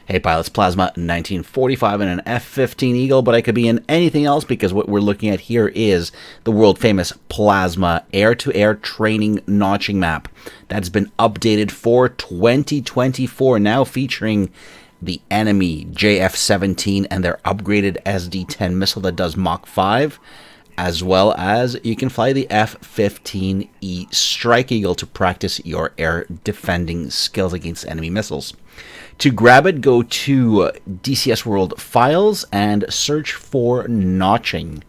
Hey pilots, Plasma 1945 in an F-15 Eagle, but I could be in anything else because what we're looking at here is the world famous Plasma air-to-air training notching map that's been updated for 2024, now featuring the enemy F-15 and their upgraded Sd-10 missile that does Mach 5, as well as you can fly the F-15E Strike Eagle to practice your air defending skills against enemy missiles. To grab it, go to DCS World Files and search for notching.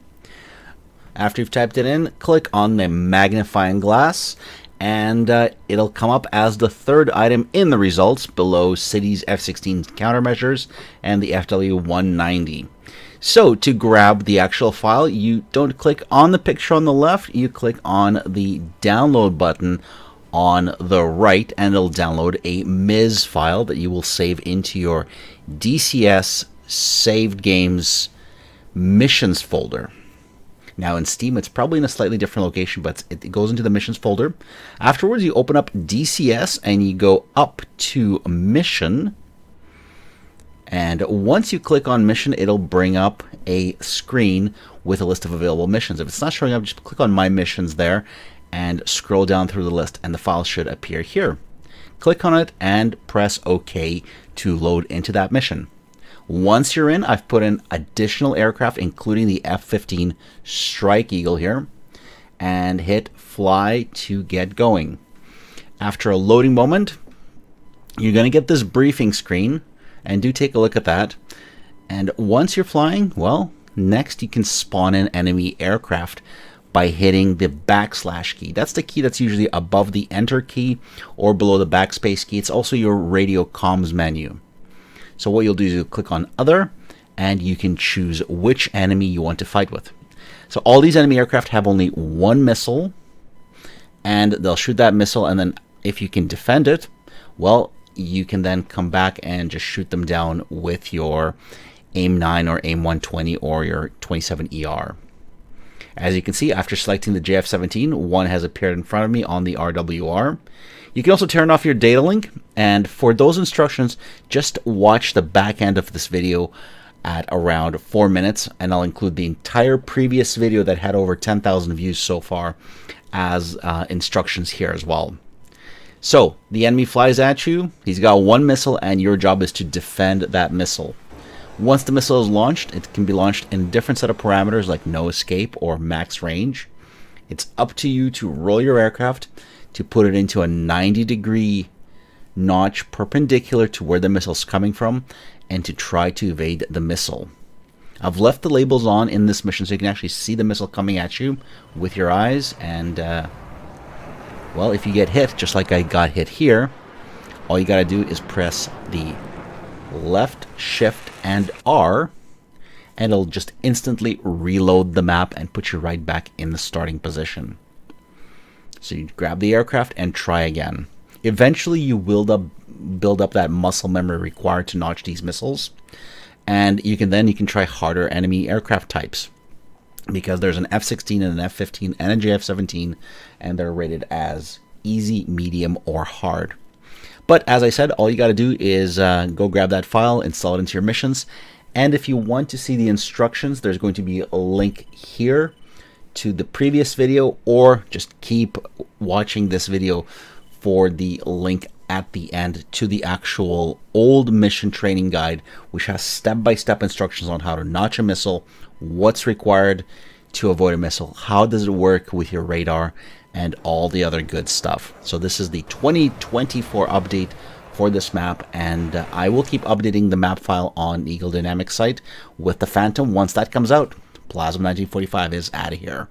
After you've typed it in, click on the magnifying glass and it'll come up as the third item in the results below City's F-16 countermeasures and the FW-190. So to grab the actual file, you don't click on the picture on the left, you click on the download button on the right and it'll download a MIS file that you will save into your DCS saved games missions folder. Now in Steam it's probably in a slightly different location, but it goes into the missions folder. Afterwards you open up DCS and you go up to mission, and once you click on mission it'll bring up a screen with a list of available missions. If it's not showing up, just click on my missions there and scroll down through the list and the file should appear here. Click on it and press OK to load into that mission. Once you're in, I've put in additional aircraft including the F-15 Strike Eagle here and hit fly to get going. After a loading moment, you're going to get this briefing screen, and do take a look at that. And once you're flying, well, next you can spawn in enemy aircraft by hitting the backslash key. That's the key that's usually above the enter key or below the backspace key. It's also your radio comms menu. So what you'll do is you'll click on other and you can choose which enemy you want to fight with. So all these enemy aircraft have only one missile and they'll shoot that missile, and then if you can defend it, well, you can then come back and just shoot them down with your aim-9 or aim-120 or your 27ER. As you can see, after selecting the F-17, one has appeared in front of me on the RWR. You can also turn off your data link, and for those instructions, just watch the back end of this video at around 4 minutes, and I'll include the entire previous video that had over 10,000 views so far as instructions here as well. So, the enemy flies at you, he's got one missile, and your job is to defend that missile. Once the missile is launched, it can be launched in a different set of parameters like no escape or max range. It's up to you to roll your aircraft to put it into a 90-degree notch perpendicular to where the missile's coming from and to try to evade the missile. I've left the labels on in this mission so you can actually see the missile coming at you with your eyes, and well, if you get hit, just like I got hit here, all you gotta do is press the left shift and R and it'll just instantly reload the map and put you right back in the starting position. So you grab the aircraft and try again. Eventually you will build up that muscle memory required to notch these missiles, and you can try harder enemy aircraft types, because there's an F-16 and an F-15 and a F-17, and they're rated as easy, medium, or hard. But as I said, all you got to do is go grab that file, install it into your missions, and if you want to see the instructions, there's going to be a link here to the previous video, or just keep watching this video for the link at the end to the actual old mission training guide, which has step-by-step instructions on how to notch a missile, what's required to avoid a missile, how does it work with your radar, and all the other good stuff. So this is the 2024 update for this map, and I will keep updating the map file on Eagle Dynamics site with the Phantom once that comes out. Plasma 1945 is out of here.